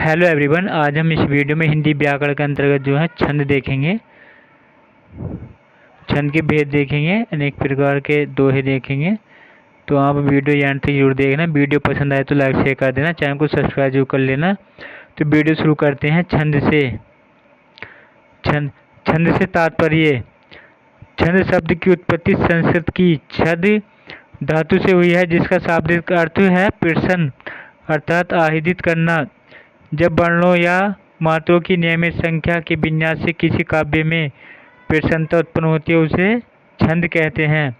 Hello everyone, आज हम इस वीडियो में हिंदी व्याकरण के अंतर्गत जो है छंद देखेंगे। छंद के भेद देखेंगे, अनेक प्रकार के दोहे देखेंगे। तो आप वीडियो यहाँ तक जरूर देखना। वीडियो पसंद आए तो लाइक शेयर कर देना, चैनल को सब्सक्राइब जरूर कर लेना। तो वीडियो शुरू करते हैं छंद से। छंद से तात्पर्य। छंद शब्द की उत्पत्ति संस्कृत की छद धातु से हुई है, जिसका शाब्दिक अर्थ है प्रश्न अर्थात आहिदित करना। जब वर्णों या मात्रों की नियमित संख्या के विन्यास से किसी काव्य में प्रसन्नता उत्पन्न होती है, उसे छंद कहते हैं।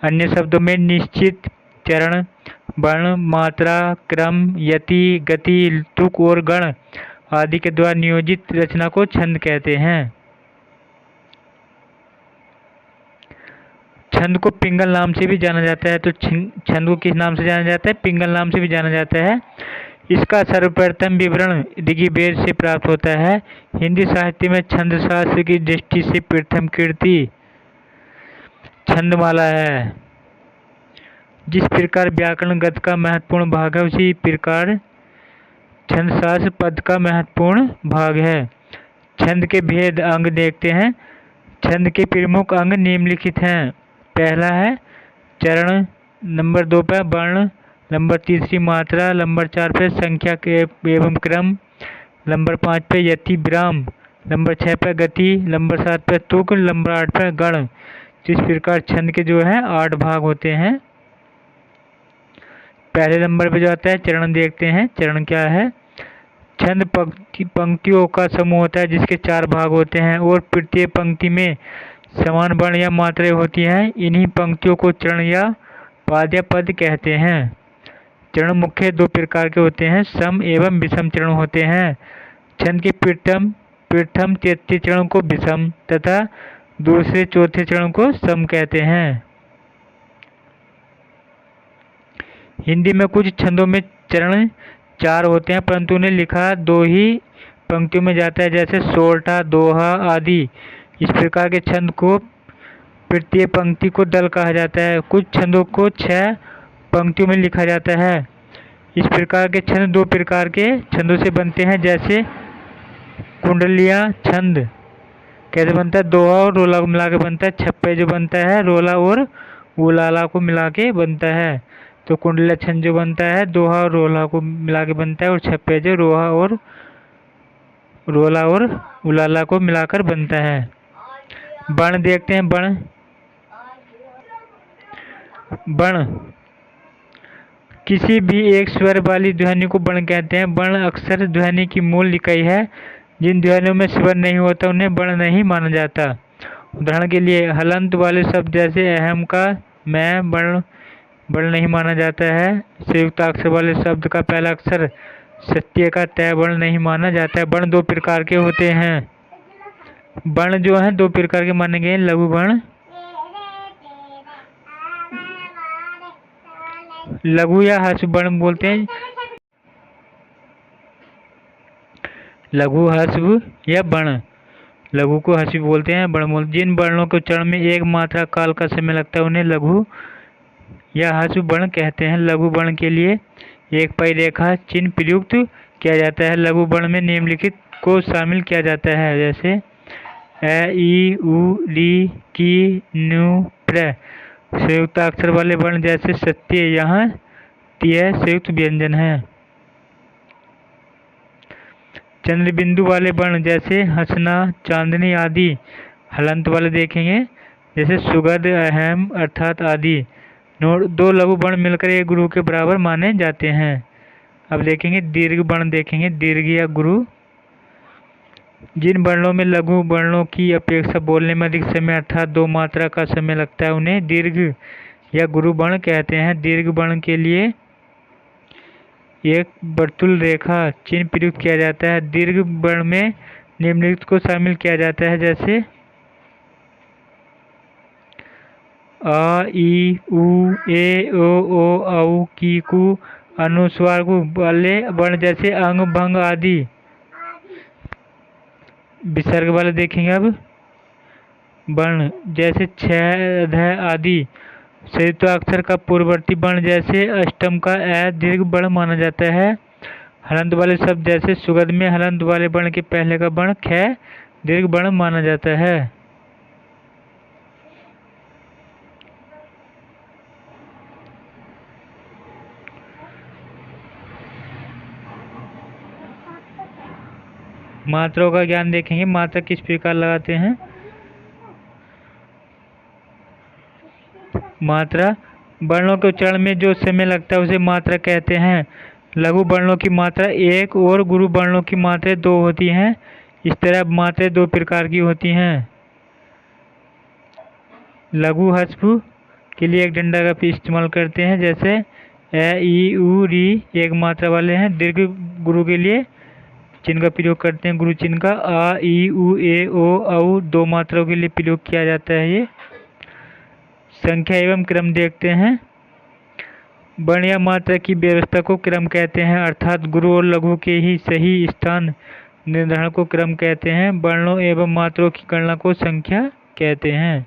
अन्य शब्दों में निश्चित चरण, वर्ण, मात्रा, क्रम, यति, गति, तुक और गण आदि के द्वारा नियोजित रचना को छंद कहते हैं। छंद को पिंगल नाम से भी जाना जाता है। तो छंद को किस नाम से जाना जाता है? पिंगल नाम से भी जाना जाता है। इसका सर्वप्रथम विवरण ऋग्वेद से प्राप्त होता है। हिंदी साहित्य में छंद शास्त्र की दृष्टि से प्रथम कृति छंदमाला है। जिस प्रकार व्याकरण गद्य का महत्वपूर्ण भाग है, उसी प्रकार छंदशास्त्र पद का महत्वपूर्ण भाग है। छंद के भेद अंग देखते हैं। छंद के प्रमुख अंग निम्नलिखित हैं। पहला है चरण, नंबर 2 पर वर्ण, नंबर 3 मात्रा, नंबर 4 पे संख्या के एवं क्रम, नंबर 5 पे यति विराम, नंबर 6 पे गति, नंबर 7 पे तुक, नंबर 8 पे गण। इस प्रकार छंद के जो है 8 भाग होते हैं। पहले नंबर पे जो आता है चरण देखते हैं। चरण क्या है? छंद पंक्तियों का समूह होता है, जिसके 4 भाग होते हैं और प्रत्येक पंक्ति में समान वर्ण या मात्राएं होती हैं। इन्हीं पंक्तियों को चरण या पाद या पद कहते हैं। चरण मुख्य 2 प्रकार के होते हैं, सम एवं विषम चरण होते हैं। छंद के प्रथम 33 चरण को विषम तथा दूसरे चौथे चरण को सम कहते हैं। हिंदी में कुछ छंदों में चरण 4 होते हैं, परंतु उन्हें लिखा 2 ही पंक्तियों में जाता है, जैसे सोरठा, दोहा आदि। इस प्रकार के छंद को प्रत्येक पंक्ति को दल कहा जाता है। कुछ छंदों को 6 पंक्तियों में लिखा जाता है। इस प्रकार के छंद 2 प्रकार के छंदों से बनते हैं, जैसे कुंडलिया छंद कैसे बनता है? दोहा और रोला को मिला के बनता है। छप्पे जो बनता है रोला और उलाला को मिला के बनता है। तो कुंडलिया छंद जो बनता है दोहा और रोला को मिला के बनता है, और छप्पे जो रोहा और रोला और उलाला को मिलाकर बनता है। वर्ण देखते हैं। वर्ण किसी भी एक स्वर वाली ध्वनि को वर्ण कहते हैं। वर्ण अक्षर ध्वनि की मूल इकाई है। जिन ध्वनियों में स्वर नहीं होता उन्हें वर्ण नहीं माना जाता। उदाहरण के लिए हलंत वाले शब्द जैसे अहम का मैं वर्ण नहीं माना जाता है। संयुक्ताक्षर वाले शब्द का पहला अक्षर सत्य का तय वर्ण नहीं माना जाता है। वर्ण 2 प्रकार के होते हैं। वर्ण जो है 2 प्रकार के माने गए, लघु वर्ण। लघु या ह्रस्व वर्ण बोलते हैं। लघु ह्रस्व या वर्ण। लघु को ह्रस्व बोलते हैं, वर्ण बोलते हैं। जिन वर्णों के उच्चारण में 1 मात्रा काल का समय लगता है उन्हें लघु या ह्रस्व वर्ण कहते हैं। लघु वर्ण के लिए एक पई रेखा चिन्ह प्रयुक्त किया जाता है। लघु वर्ण में निम्नलिखित को शामिल किया जाता है, जैसे अ, ई, उ, री, की, नु, प्र। संयुक्ताक्षर वाले वर्ण जैसे सत्य, यहाँ त्य संयुक्त व्यंजन है। चंद्र बिंदु वाले वर्ण जैसे हंसना, चांदनी आदि। हलंत वाले देखेंगे जैसे सुगध, अहम अर्थात आदि। 2 लघु वर्ण मिलकर एक गुरु के बराबर माने जाते हैं। अब देखेंगे दीर्घ वर्ण देखेंगे। दीर्घ या गुरु जिन वर्णों में लघु वर्णों की अपेक्षा बोलने में अधिक समय अर्थात 2 मात्रा का समय लगता है उन्हें दीर्घ या गुरु वर्ण कहते हैं। दीर्घ वर्ण के लिए एक वर्तुल रेखा चिन्ह प्रयुक्त किया जाता है। दीर्घ वर्ण में निम्नलिखित को शामिल किया जाता है, जैसे आ, ई, उ, ए, ओ, औ, की, कु। अनुस्वार वाले वर्ण जैसे अंग, भंग आदि। विसर्ग वाले देखेंगे अब वर्ण जैसे छ, ध आदि। संयुक्ताक्षर का पूर्ववर्ती वर्ण जैसे अष्टम का ए दीर्घ वर्ण माना जाता है। हलंत वाले शब्द जैसे सुगध में हलंत वाले वर्ण के पहले का वर्ण ख दीर्घ वर्ण माना जाता है। मात्राओं का ज्ञान देखेंगे। मात्रा किस प्रकार लगाते हैं। मात्रा वर्णों के उच्चारण में जो समय लगता है उसे मात्रा कहते हैं। लघु वर्णों की मात्रा एक और गुरु वर्णों की मात्रा दो होती हैं। इस तरह मात्रा दो प्रकार की होती हैं। लघु हस्फ के लिए एक डंडा का इस्तेमाल करते हैं, जैसे ए ई उ री एक मात्रा वाले हैं। दीर्घ गुरु के लिए चिन्ह का प्रयोग करते हैं, गुरु चिन्ह का। आ ई उ ए ओ औ दो मात्राओं के लिए प्रयोग किया जाता है। ये संख्या एवं क्रम देखते हैं। वर्ण या मात्रा की व्यवस्था को क्रम कहते हैं, अर्थात गुरु और लघु के ही सही स्थान निर्धारण को क्रम कहते हैं। वर्णों एवं मात्राओं की गणना को संख्या कहते हैं।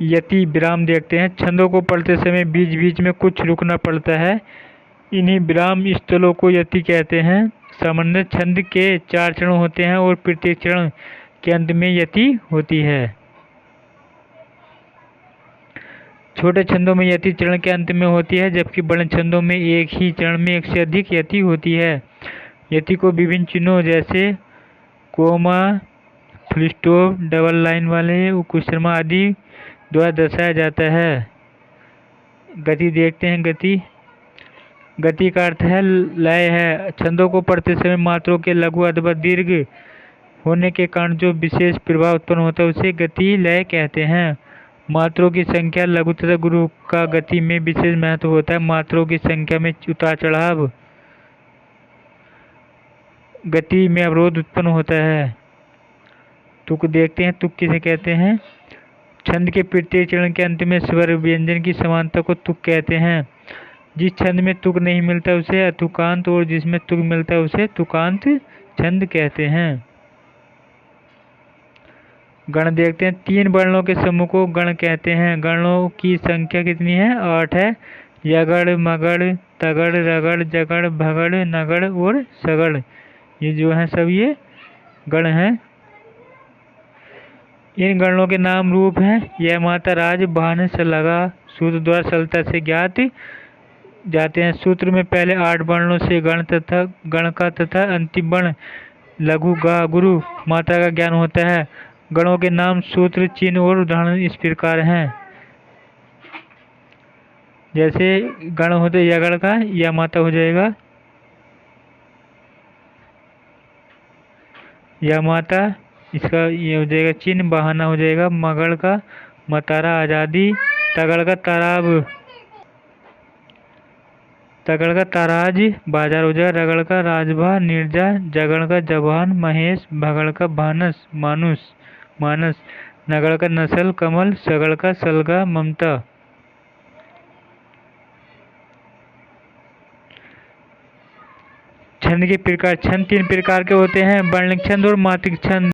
यति विराम देखते हैं। छंदों को पढ़ते समय बीच बीच में कुछ रुकना पड़ता है, इन्हीं विराम स्थलों को यति कहते हैं। सामान्य छंद के 4 चरण होते हैं और प्रत्येक चरण के अंत में यति होती है। छोटे छंदों में यति चरण के अंत में होती है, जबकि बड़े छंदों में एक ही चरण में एक से अधिक यति होती है। यति को विभिन्न चिन्हों जैसे comma, full stop, double line वाले, उपसर्ग आदि द्वारा दर्शाया जाता है। गति देखते हैं। गति का अर्थ है लय है। छंदों को पढ़ते समय मात्राओं के लघु अथवा दीर्घ होने के कारण जो विशेष प्रभाव उत्पन्न होता है उसे गति लय कहते हैं। मात्राओं की संख्या लघु तथा गुरु का गति में विशेष महत्व होता है। मात्राओं की संख्या में उतार चढ़ाव गति में अवरोध उत्पन्न होता है। तुक देखते हैं। तुक किसे कहते हैं। छंद के प्रत्येक चरण के अंत में स्वर व्यंजन की समानता को तुक कहते हैं। जिस छंद में तुक नहीं मिलता उसे अतुकांत और जिसमें तुक मिलता है उसे तुकांत छंद कहते हैं। गण देखते हैं। 3 वर्णों के समूह को गण कहते हैं। गणों की संख्या कितनी है। 8 है। यगड़, मगड़, तगड़, रगड़, जगड़, भगड़, नगड़ और सगड़, ये जो है सब ये गण हैं। इन गणों के नाम रूप हैं। यह माता राज बाहन से लगा सूत्र द्वारा सरलता से ज्ञात जाते हैं। सूत्र में पहले 8 वर्णों से गण का तथा अंतिम वर्ण लघु गा गुरु मात्रा का ज्ञान होता है। गणों के नाम, सूत्र, चिन्ह और उदाहरण इस प्रकार हैं। जैसे गण होते यगड़ का या माता हो जाएगा या माता, इसका ये हो जाएगा चिन्ह, बहाना हो जाएगा। मगड़ का मतारा आजादी, तगड़ का ताराब, तगड़ का ताराज बाजार हो जाएगा। रगड़ का राजभा निर्जा, जगड़ का जबान महेश, भगड़ का भानस मानस, नगड़ का नसल कमल, सगड़ का सलगा ममता। छंद के प्रकार। छंद 3 प्रकार के होते हैं, वर्णिक छंद और मात्रिक छंद।